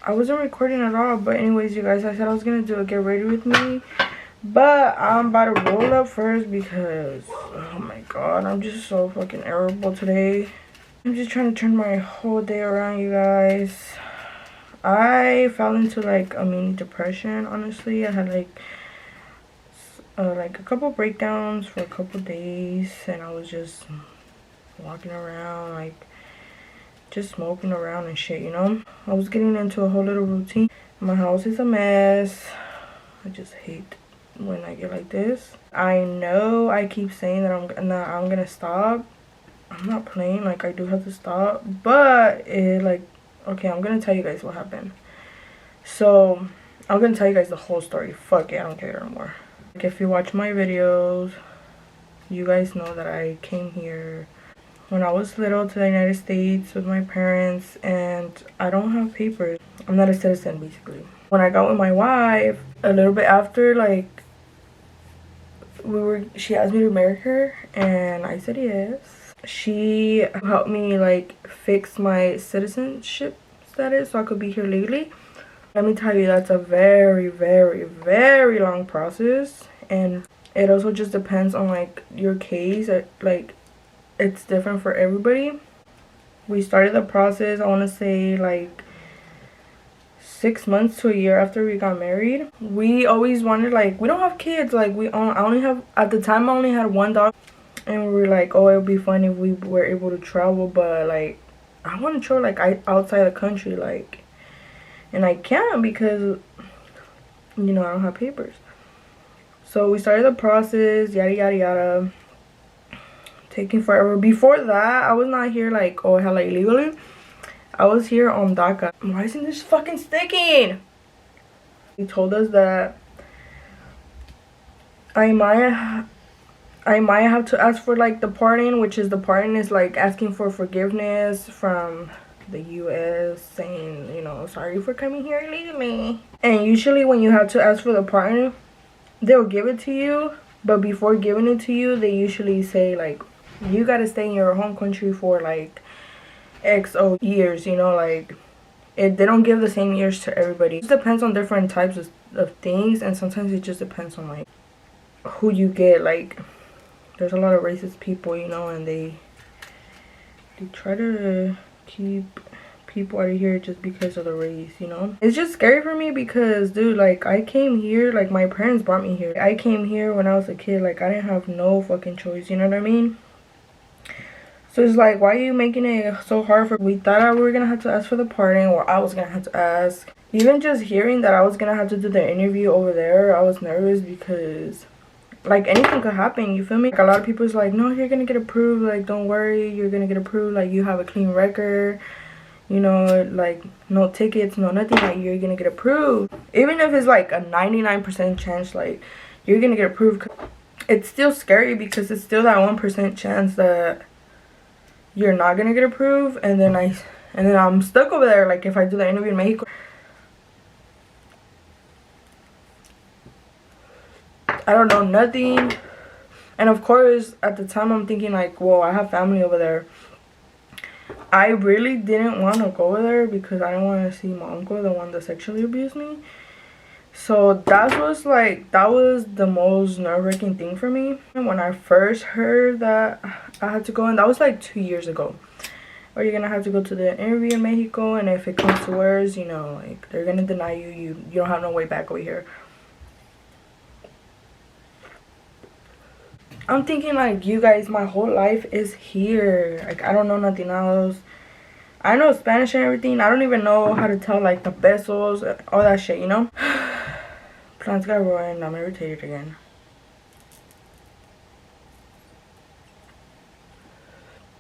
I wasn't recording at all. But anyways, you guys, I said I was gonna do a get ready with me, but I'm about to roll up first because oh my god, I'm just so fucking irritable today. I'm just trying to turn my whole day around, you guys. I fell into like a mini depression, honestly. I had like a couple breakdowns for a couple days, and I was just walking around like just smoking around and shit, you know. I was getting into a whole little routine. My house is a mess. I just hate when I get like this. I know I keep saying that I'm gonna stop. I'm not playing, like I do have to stop, but it like, okay, I'm gonna tell you guys what happened. So I'm gonna tell you guys the whole story. Fuck it, I don't care anymore. Like, if you watch my videos, you guys know that I came here when I was little to the United States with my parents, and I don't have papers. I'm not a citizen, basically. When I got with my wife, a little bit after, like, she asked me to marry her, and I said yes. She helped me, like, fix my citizenship status so I could be here legally. Let me tell you, that's a very, very, very long process, and it also just depends on, like, your case. Like, it's different for everybody. We started the process, I want to say like 6 months to a year after we got married. We always wanted, like, we don't have kids, like I only have, at the time I only had one dog, and we were like, oh, it would be fun if we were able to travel, but like I want to travel like outside the country, like, and I can't because, you know, I don't have papers. So we started the process, yada yada yada, taking forever. Before that, I was not here like, oh, hella illegally. I was here on DACA. Why isn't this fucking sticking? He told us that I might have to ask for like the pardon, which is, the pardon is like asking for forgiveness from the US, saying, you know, sorry for coming here illegally. And usually when you have to ask for the pardon, they'll give it to you, but before giving it to you, they usually say like, you gotta stay in your home country for like XO years, you know, like they don't give the same years to everybody. It depends on different types of things, and sometimes it just depends on like who you get. Like, there's a lot of racist people, you know, and they try to keep people out of here just because of the race, you know. It's just scary for me because, dude, like, I came here, like, my parents brought me here. I came here when I was a kid, like, I didn't have no fucking choice, you know what I mean? So it's like, why are you making it so hard for? We thought we were gonna have to ask for the pardon, or I was gonna have to ask. Even just hearing that I was gonna have to do the interview over there, I was nervous because, like, anything could happen, you feel me? Like, a lot of people's like, no, you're gonna get approved, like, don't worry, you're gonna get approved, like, you have a clean record, you know, like, no tickets, no nothing, like, you're gonna get approved. Even if it's like a 99% chance, like, you're gonna get approved, it's still scary because it's still that 1% chance that you're not gonna get approved. And then I'm stuck over there. Like, if I do the interview in Mexico, I don't know nothing. And of course, at the time, I'm thinking like, whoa, I have family over there. I really didn't want to go over there because I didn't want to see my uncle, the one that sexually abused me. So that was the most nerve-wracking thing for me. And when I first heard that I had to go, and that was like 2 years ago, or you're gonna have to go to the interview in Mexico, and if it comes to worse, you know, like, they're gonna deny you, you don't have no way back over here. I'm thinking like, you guys, my whole life is here. Like, I don't know nothing else. I know Spanish and everything. I don't even know how to tell like the pesos, all that shit, you know. Plants got ruined. I'm irritated again.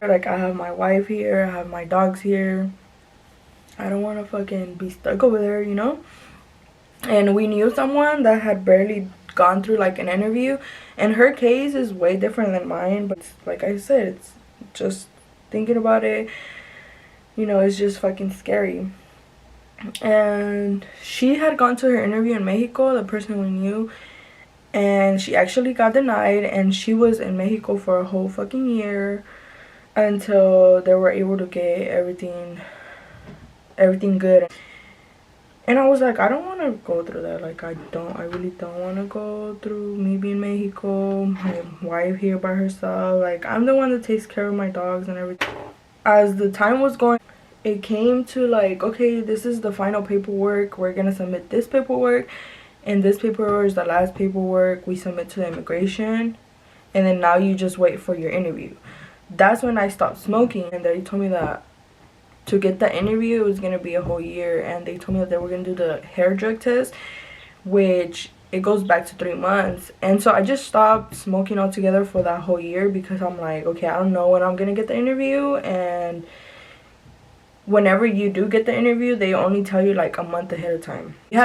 Like, I have my wife here, I have my dogs here. I don't want to fucking be stuck over there, you know. And we knew someone that had barely gone through like an interview, and her case is way different than mine, but like I said, it's just thinking about it, you know, it's just fucking scary. And she had gone to her interview in Mexico, the person we knew, and she actually got denied, and she was in Mexico for a whole fucking year until they were able to get everything good. And I was like, I don't want to go through that. Like, I really don't want to go through me being Mexico, my wife here by herself. Like, I'm the one that takes care of my dogs and everything. As the time was going, it came to like, okay, this is the final paperwork. We're going to submit this paperwork. And this paperwork is the last paperwork we submit to the immigration. And then now you just wait for your interview. That's when I stopped smoking. And they told me that to get the interview, it was going to be a whole year. And they told me that they were going to do the hair drug test, which it goes back to 3 months. And so I just stopped smoking altogether for that whole year because I'm like, okay, I don't know when I'm going to get the interview. And whenever you do get the interview, they only tell you like a month ahead of time. We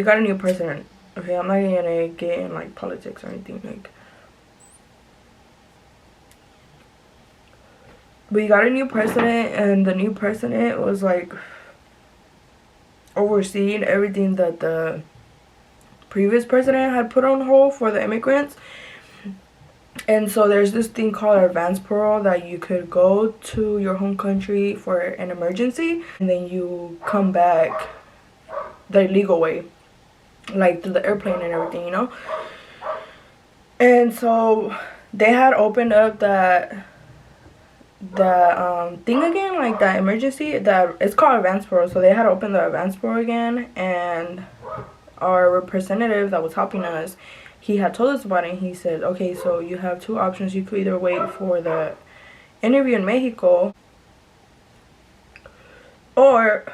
got a new president. Okay, I'm not going to get in like politics or anything. Like, we got a new president, and the new president was like overseeing everything that the previous president had put on hold for the immigrants. And so there's this thing called advanced parole that you could go to your home country for an emergency, and then you come back the legal way, like through the airplane and everything, you know. And so they had opened up that thing again, like that emergency, that it's called advanced parole. So they had opened the advanced parole again, and our representative that was helping us, he had told us about it. And he said, okay, so you have two options. You could either wait for the interview in Mexico, or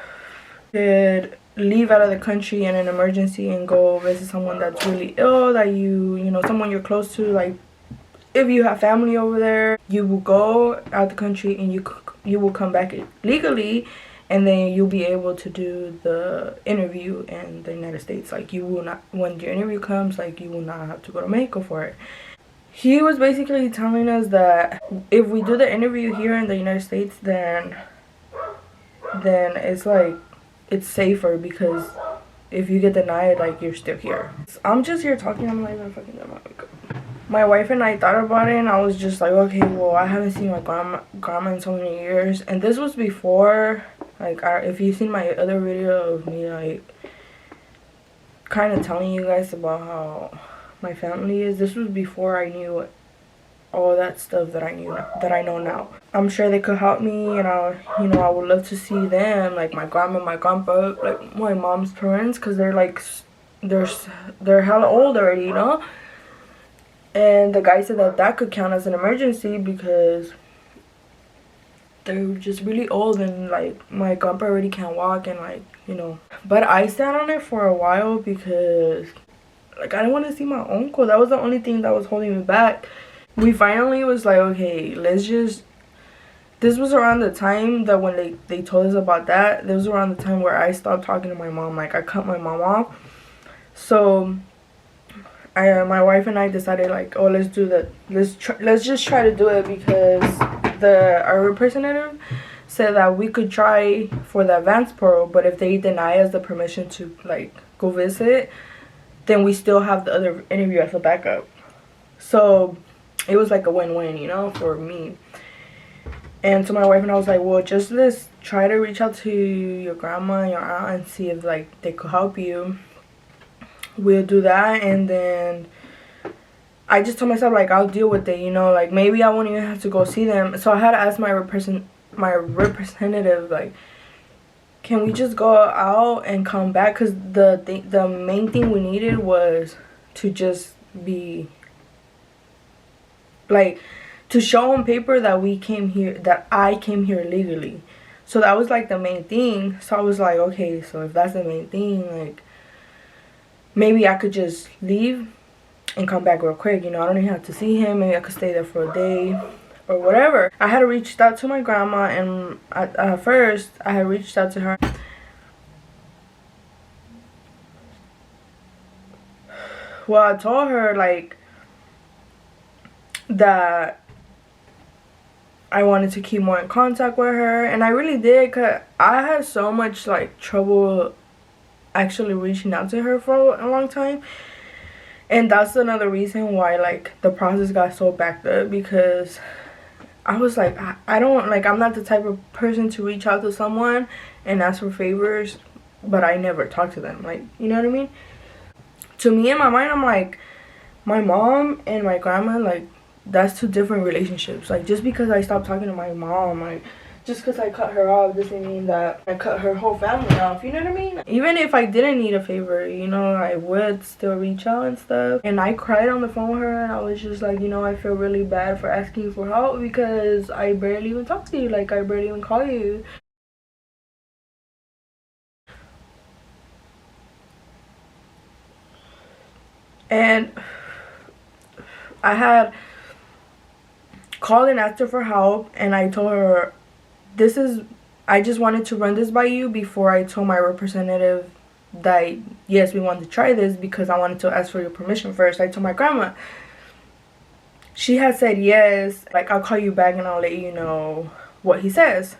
you could leave out of the country in an emergency and go visit someone that's really ill, that you know, someone you're close to. Like, if you have family over there, you will go out the country and you will come back legally, and then you'll be able to do the interview in the United States. Like, you will not, when your interview comes, like, you will not have to go to Mexico for it. He was basically telling us that if we do the interview here in the United States, then it's like, it's safer, because if you get denied, like, you're still here. I'm just here talking, I'm not even fucking done my makeup. My wife and I thought about it, and I was just like, okay, well, I haven't seen my grandma in so many years. And this was before, like, if you've seen my other video of me, like, kind of telling you guys about how my family is, this was before I knew all that stuff that I know now. I'm sure they could help me, and I would love to see them, like my grandma, my grandpa, like my mom's parents, because they're like, they're hella old already, you know. And the guy said that could count as an emergency because they're just really old, and like my grandpa already can't walk, and like, you know. But I sat on it for a while because like I didn't want to see my uncle. That was the only thing that was holding me back. We finally was like, okay, let's just, this was around the time that when they told us about that, this was around the time where I stopped talking to my mom. Like, I cut my mom off. So my wife and I decided, like, oh, let's do that. Let's just try to do it, because our representative said that we could try for the advanced parole, but if they deny us the permission to like go visit, then we still have the other interview as a backup. So it was like a win-win, you know, for me. And so my wife and I was like, well, just let's try to reach out to your grandma and your aunt and see if like they could help you. We'll do that. And then I just told myself, like, I'll deal with it, you know, like maybe I won't even have to go see them. So I had to ask my representative, like, can we just go out and come back? Because the main thing we needed was to just be like, to show on paper that we came here, that I came here legally. So that was like the main thing. So I was like, okay, so if that's the main thing, like, maybe I could just leave and come back real quick, you know. I don't even have to see him. Maybe I could stay there for a day or whatever. I had reached out to my grandma, and at first I had reached out to her. Well, I told her like that I wanted to keep more in contact with her, and I really did, because I had so much like trouble actually reaching out to her for a long time. And that's another reason why like the process got so backed up, because I was like, I don't, like, I'm not the type of person to reach out to someone and ask for favors but I never talk to them. Like, you know what I mean? To me, in my mind, I'm like, my mom and my grandma, like, that's two different relationships. Like, just because I stopped talking to my mom, like, just because I cut her off doesn't mean that I cut her whole family off, you know what I mean? Even if I didn't need a favor, you know, I would still reach out and stuff. And I cried on the phone with her, and I was just like, you know, I feel really bad for asking you for help because I barely even talk to you. Like, I barely even call you. And I had called and asked her for help, and I told her, this is, I just wanted to run this by you before I told my representative that yes, we wanted to try this, because I wanted to ask for your permission first. I told my grandma. She had said yes, like, I'll call you back and I'll let you know what he says.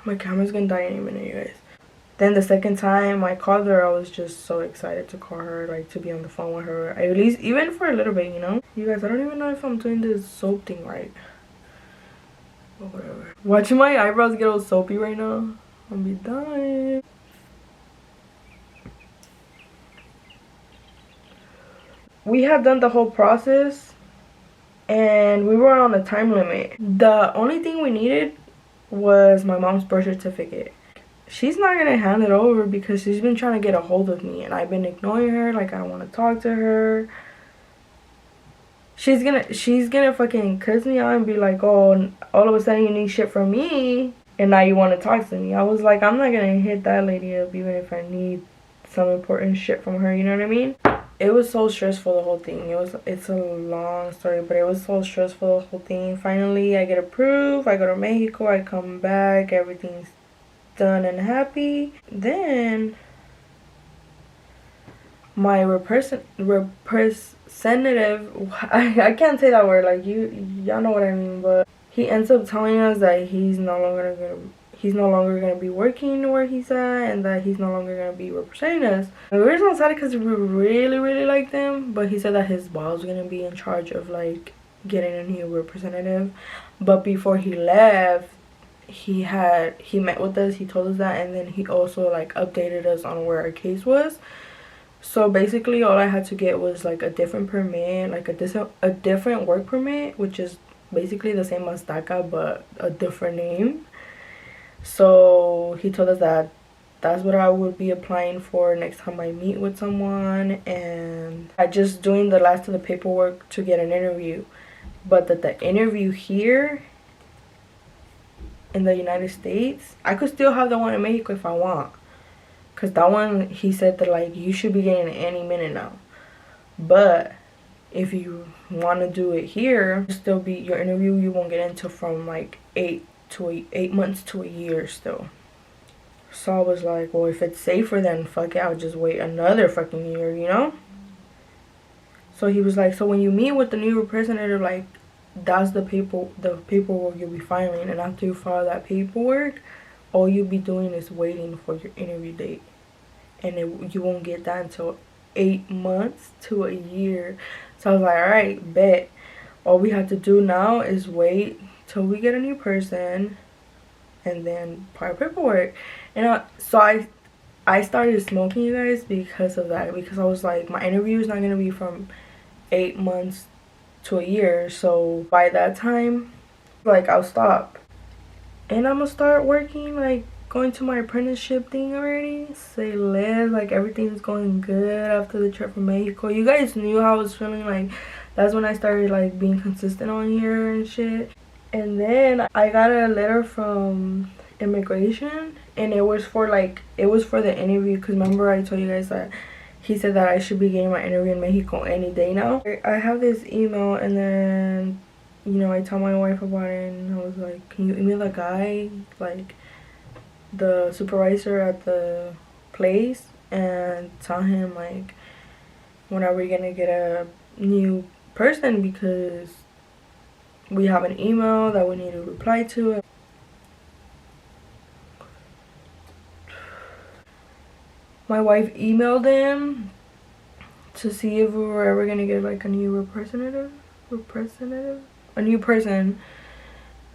My camera's gonna die any minute, you guys. Then the second time I called her, I was just so excited to call her, like, to be on the phone with her. At least, even for a little bit, you know? You guys, I don't even know if I'm doing this soap thing right. But whatever. Watching my eyebrows get all soapy right now. I'll be dying. We had done the whole process, and we were on a time limit. The only thing we needed was my mom's birth certificate. She's not gonna hand it over because she's been trying to get a hold of me, and I've been ignoring her. Like, I don't want to talk to her. She's gonna fucking cuss me out and be like, oh, all of a sudden you need shit from me and now you want to talk to me. I was like, I'm not gonna hit that lady up even if I need some important shit from her, you know what I mean? It was so stressful, the whole thing. It's a long story, but it was so stressful, the whole thing. Finally, I get approved. I go to Mexico. I come back. Everything's done and happy. Then my representative, I can't say that word, like, y'all know what I mean, but he ends up telling us that he's no longer gonna be working where he's at, and that he's no longer gonna be representing us. And we were so excited because we really liked him, but he said that his boss was gonna be in charge of, like, getting a new representative. But before he left, he met with us, he told us that, and then he also, like, updated us on where our case was. So basically all I had to get was, like, a different permit, like a different work permit, which is basically the same as DACA but a different name. So he told us that that's what I would be applying for next time I meet with someone, and I just doing the last of the paperwork to get an interview. But that the interview here in the United States, I could still have the one in Mexico if I want. Because that one, he said that, like, you should be getting it any minute now. But if you want to do it here, still be your interview, you won't get into from, like, 8 months to a year still. So I was like, well, if it's safer, then fuck it, I'll just wait another fucking year, you know? So he was like, so when you meet with the new representative, like, that's the paperwork you'll be filing. And after you file that paperwork, all you'll be doing is waiting for your interview date. And you won't get that until 8 months to a year. So I was like, alright, bet. All we have to do now is wait till we get a new person and then file paperwork. And so I started smoking, you guys, because of that. Because I was like, my interview is not going to be from 8 months to a year. So by that time, like, I'll stop. And I'm gonna start working, like, going to my apprenticeship thing already. Say less, like, everything's going good after the trip from Mexico. You guys knew how I was feeling, like, that's when I started, like, being consistent on here and shit. And then I got a letter from immigration, and it was for the interview, because remember I told you guys that he said that I should be getting my interview in Mexico any day now. I have this email, and then, you know, I told my wife about it, and I was like, can you email the guy, like, the supervisor at the place, and tell him, like, when are we gonna get a new person, because we have an email that we need to reply to. My wife emailed him to see if we were ever gonna get, like, a new representative. a new person.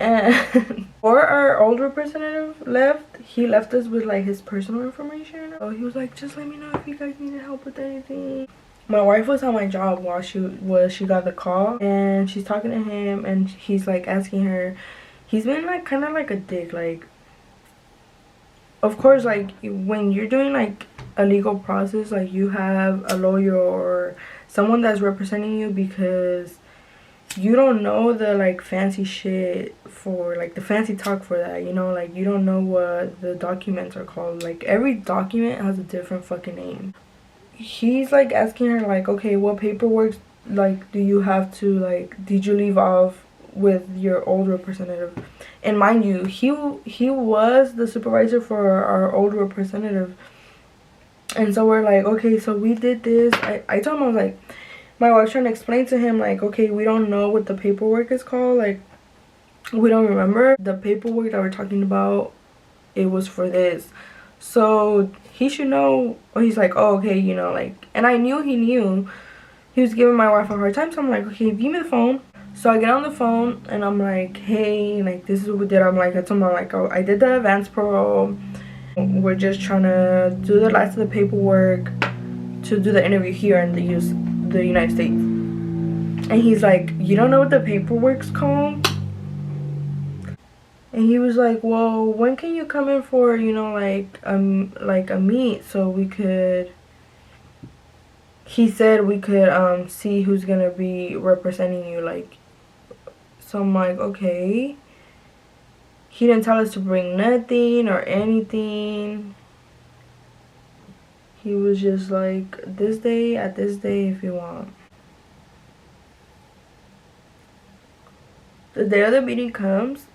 And before our old representative left, he left us with like his personal information. So he was like, just let me know if you guys needed help with anything. My wife was on my job while she got the call, and she's talking to him, and he's like asking her. He's been like kind of like a dick. Like, of course, like when you're doing like a legal process, like you have a lawyer or someone that's representing you, because you don't know the like fancy shit for like the fancy talk for that, you know, like you don't know what the documents are called. Like every document has a different fucking name. He's like asking her like, okay, what paperwork like do you have to, like, did you leave off with your old representative? And mind you, he was the supervisor for our old representative. And so we're like, okay, so we did this. I told him, I was like, my wife's trying to explain to him like, okay, we don't know what the paperwork is called, like we don't remember the paperwork that we're talking about. It was for this, so he should know. He's like, oh, okay, you know, like, and I knew he knew. He was giving my wife a hard time, so I'm like, okay, give me the phone. So I get on the phone and I'm like, hey, like, this is what we did. I'm like, I told him, like, oh, I did the advance parole. We're just trying to do the last of the paperwork to do the interview here in the United States. And he's like, you don't know what the paperwork's called? And he was like, well, when can you come in for, you know, like a meet so we could, he said we could see who's gonna be representing you, like. So I'm like, okay. He didn't tell us to bring nothing or anything. He was just like, this day at this day if you want. The day of the meeting comes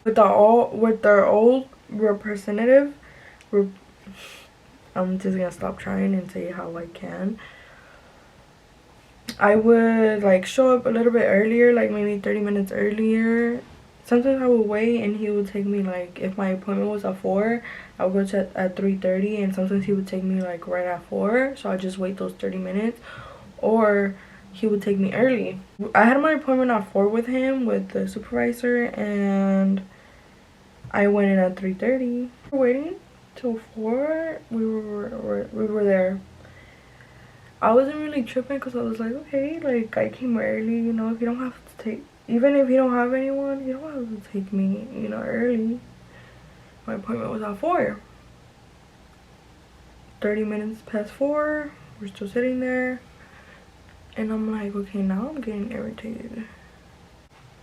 with our old representative. I'm just gonna stop trying and say how I can. I would like show up a little bit earlier, like maybe 30 minutes earlier. Sometimes I would wait and he would take me, like, if my appointment was at 4, I would go to at 3:30, and sometimes he would take me like right at 4, so I just wait those 30 minutes, or he would take me early. I had my appointment at 4 with him, with the supervisor, and I went in at 3:30. We were waiting till 4. We were there. I wasn't really tripping because I was like, okay, like, I came early, you know, if you don't have to take, even if you don't have anyone, you don't have to take me, you know, early. My appointment was at 4. 30 minutes past 4, we're still sitting there. And I'm like, okay, now I'm getting irritated.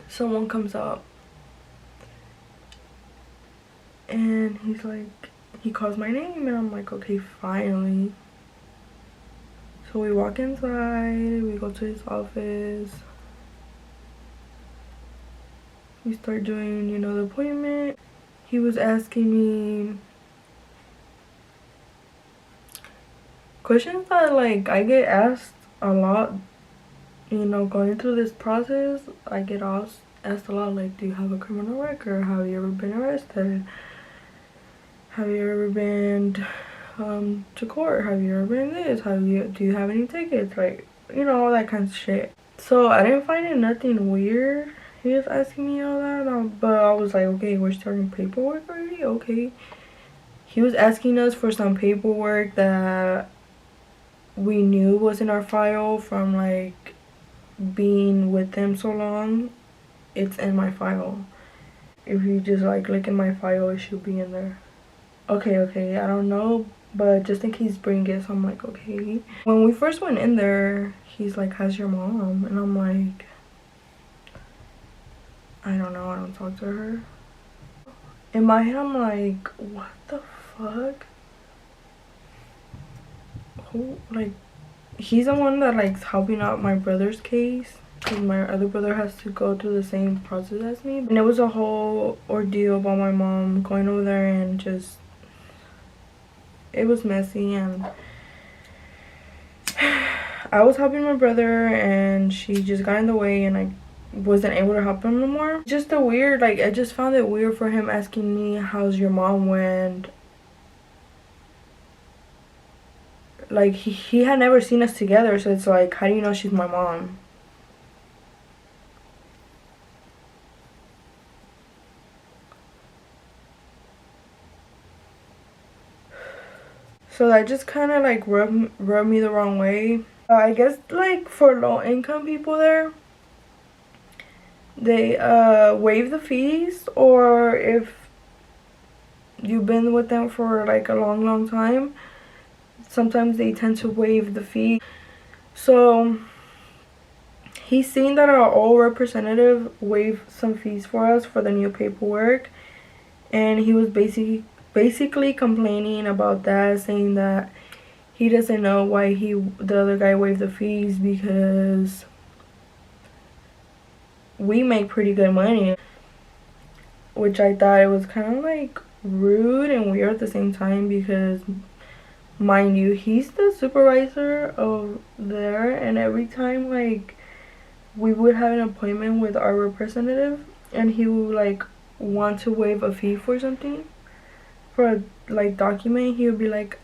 Someone comes up. And he's like, he calls my name, and I'm like, okay, finally. So we walk inside, we go to his office. We start doing, you know, the appointment. He was asking me questions that, like, I get asked a lot, you know, going through this process. I get asked a lot, like, do you have a criminal record? Have you ever been arrested? Have you ever been to court? Have you ever been this? Do you have any tickets? Like, you know, all that kind of shit. So I didn't find it nothing weird. He was asking me all that, but I was like, okay, we're starting paperwork already? Okay. He was asking us for some paperwork that we knew was in our file from, like, being with them so long. It's in my file. If you just, like, look in my file, it should be in there. Okay, I don't know, but just in case bring it. So I'm like, okay. When we first went in there, he's like, how's your mom? And I'm like, I don't know, I don't talk to her. In my head, I'm like, what the fuck? Who, like, he's the one that, like, helping out my brother's case, because my other brother has to go through the same process as me. And it was a whole ordeal about my mom going over there, and just, it was messy. And I was helping my brother, and she just got in the way, and I wasn't able to help him no more. Just a weird, like, I just found it weird for him asking me, how's your mom, when, like, he had never seen us together. So it's like, how do you know she's my mom? So that just kind of like rubbed me the wrong way. I guess like for low income people there, they waive the fees, or if you've been with them for like a long time, sometimes they tend to waive the fee. So he's seen that our old representative waived some fees for us for the new paperwork, and he was basically complaining about that, saying that he doesn't know why the other guy waived the fees, because we make pretty good money. Which I thought it was kind of like rude and weird at the same time, because mind you, he's the supervisor of there, and every time like we would have an appointment with our representative and he would like want to waive a fee for something, for a like document, he would be like,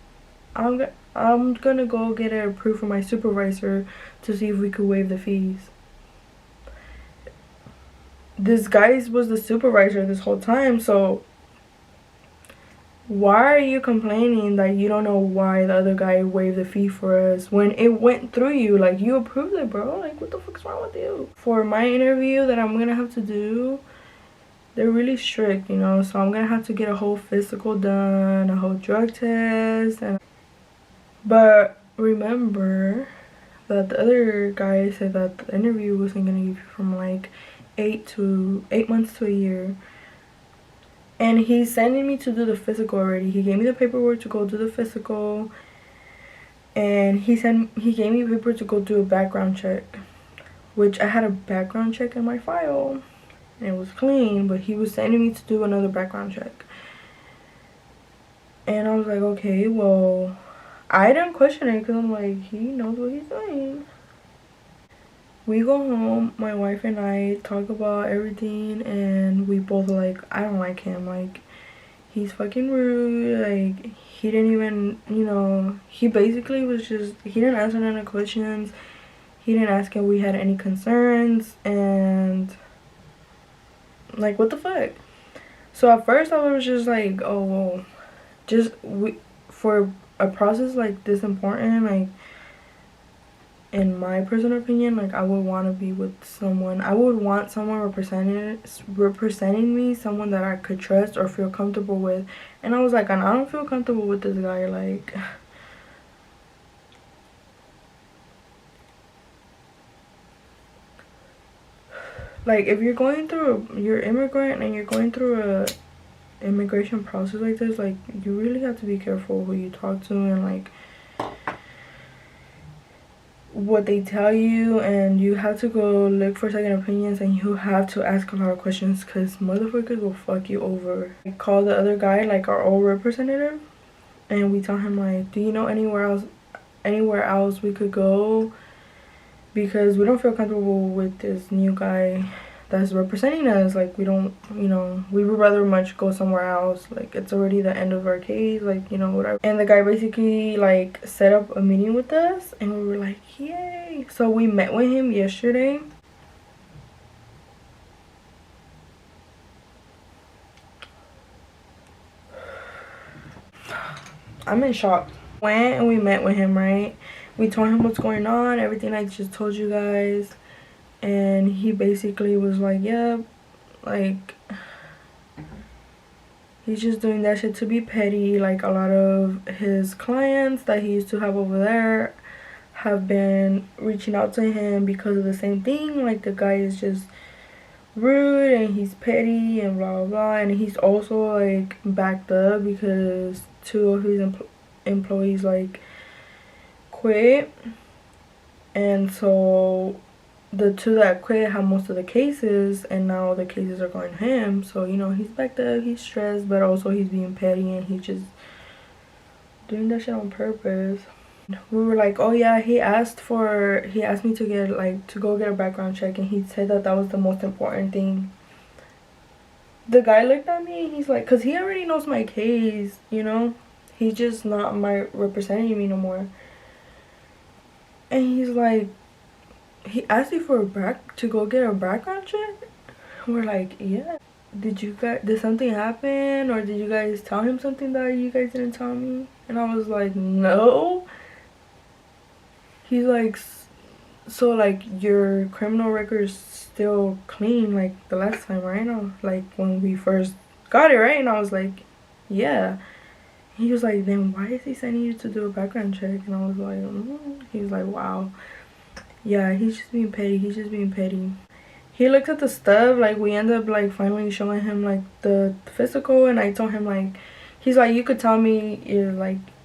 I'm gonna go get it approved from my supervisor to see if we could waive the fees. This guy was the supervisor this whole time, so why are you complaining that you don't know why the other guy waived the fee for us when it went through you? Like, you approved it, bro. Like, what the fuck's wrong with you? For my interview that I'm gonna have to do, they're really strict, you know, so I'm gonna have to get a whole physical done, a whole drug test, but remember that the other guy said that the interview wasn't gonna give you from like 8 months to a year. And he's sending me to do the physical already. He gave me the paperwork to go do the physical, and he gave me paper to go do a background check, which I had a background check in my file and it was clean, but he was sending me to do another background check. And I was like, okay, well, I didn't question it because I'm like, he knows what he's doing. We go home, my wife and I talk about everything, and we both like, I don't like him. Like, he's fucking rude. Like, he didn't even, you know, he basically was just, he didn't answer none of the questions. He didn't ask if we had any concerns, and like, what the fuck? So at first I was just like, oh, well, for a process like this important, like, in my personal opinion, like, I would want to be with someone. I would want someone representing me, someone that I could trust or feel comfortable with. And I was like, and I don't feel comfortable with this guy. Like, if you're immigrant and you're going through a immigration process like this, like, you really have to be careful who you talk to and like what they tell you, and you have to go look for second opinions, and you have to ask a lot of questions because motherfuckers will fuck you over. I call the other guy, like our old representative, and we tell him like, do you know anywhere else we could go, because we don't feel comfortable with this new guy that's representing us. Like, we don't, you know, we would rather much go somewhere else. Like, it's already the end of our case, like, you know, whatever. And the guy basically like set up a meeting with us, and we were like, yay. So we met with him yesterday. I'm in shock. Went and we met with him, right? We told him what's going on, everything I just told you guys. And he basically was like, yeah, like, he's just doing that shit to be petty. Like, a lot of his clients that he used to have over there have been reaching out to him because of the same thing. Like, the guy is just rude and he's petty and blah blah blah. And he's also like backed up because 2 of his employees like quit, and so the 2 that quit have most of the cases, and now the cases are going to him. So, you know, he's backed up, he's stressed, but also he's being petty, and he's just doing that shit on purpose. We were like, oh yeah, he asked me to get like to go get a background check, and he said that was the most important thing. The guy looked at me, he's like, because he already knows my case, you know, he's just not representing me no more. And he's like, he asked you to go get a background check? We're like, yeah. Did something happen, or did you guys tell him something that you guys didn't tell me? And I was like, no. He's like, so like your criminal record's still clean like the last time, right? Now, like when we first got it, right? And I was like, yeah. He was like, then why is he sending you to do a background check? And I was like, He was like, wow. Yeah, he's just being petty. He's just being petty. He looked at the stuff, like we ended up like finally showing him like the physical, and I told him like, he's like, you could tell me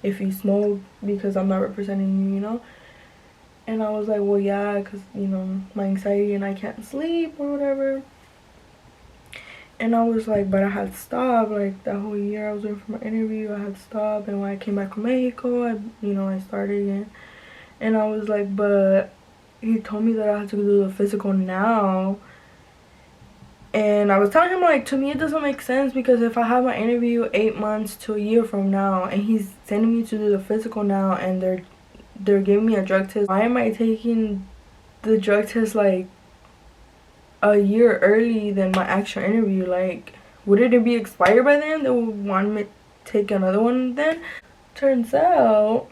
if you smoke because I'm not representing you, you know? And I was like, well, yeah, because, you know, my anxiety and I can't sleep or whatever. And I was like, but I had stopped, like, that whole year I was waiting for my interview, I had stopped. And when I came back from Mexico, I started again. And I was like, but he told me that I had to do the physical now. And I was telling him, like, to me it doesn't make sense, because if I have my interview 8 months to a year from now and he's sending me to do the physical now and they're giving me a drug test, why am I taking the drug test like a year early than my actual interview? Like, wouldn't it be expired by then? They would want me to take another one then. Turns out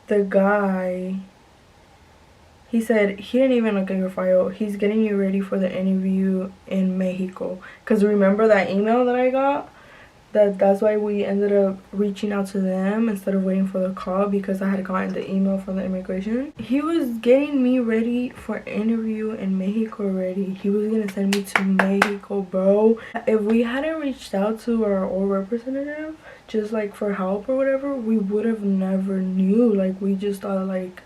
the guy, he said he didn't even look at your file. He's getting you ready for the interview in Mexico. Because remember that email that I got? That's why we ended up reaching out to them instead of waiting for the call, because I had gotten the email from the immigration. He was getting me ready for interview in Mexico already. He was gonna send me to Mexico, bro. If we hadn't reached out to our old representative just like for help or whatever, we would have never knew. Like, we just thought like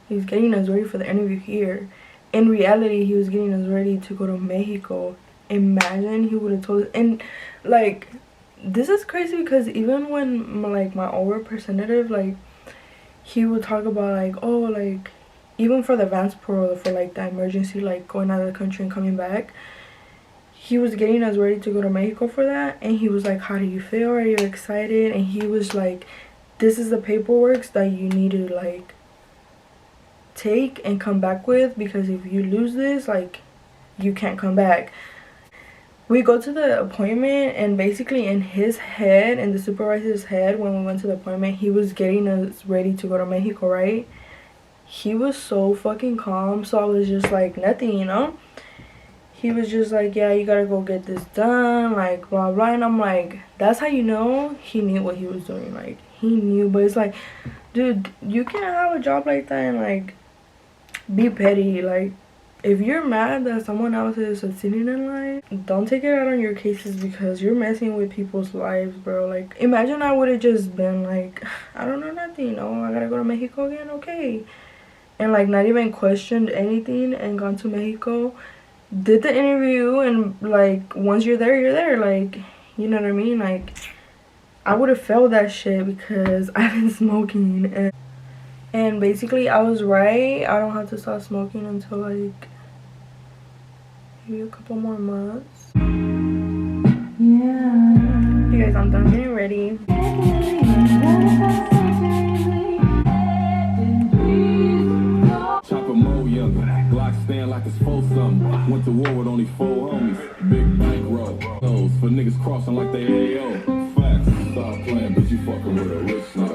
he's getting us ready for the interview here. In reality, he was getting us ready to go to Mexico. Imagine he would have told us. And like, this is crazy, because even when like my old representative, like, he would talk about like, oh, like, even for the advance parole, for like the emergency, like going out of the country and coming back, he was getting us ready to go to Mexico for that. And he was like, how do you feel? Are you excited? And he was like, this is the paperwork that you need to like take and come back with, because if you lose this, like, you can't come back. We go to the appointment, and basically in his head, in the supervisor's head, when we went to the appointment, he was getting us ready to go to Mexico, right? He was so fucking calm. So I was just like, nothing, you know? He was just like, yeah, you gotta go get this done, like, blah blah. And I'm like, that's how you know he knew what he was doing. Like, he knew. But it's like, dude, you can't have a job like that and like be petty. Like, if you're mad that someone else is succeeding in life, don't take it out on your cases, because you're messing with people's lives, bro. Like, imagine I would have just been like, I don't know nothing, you know, I gotta go to Mexico again, okay. And like, not even questioned anything and gone to Mexico, did the interview, and like, once you're there, like, you know what I mean? Like, I would have felt that shit, because I've been smoking. And basically I was right. I don't have to stop smoking until like maybe a couple more months. Yeah. You guys, I'm done getting ready. Chopper more younger, Glock stand like it's full something. Went to war with only 4 homies. Big bankroll. Those for niggas crossing like they AO. Facts, stop playing, bitch, you fucking with a rich nigga.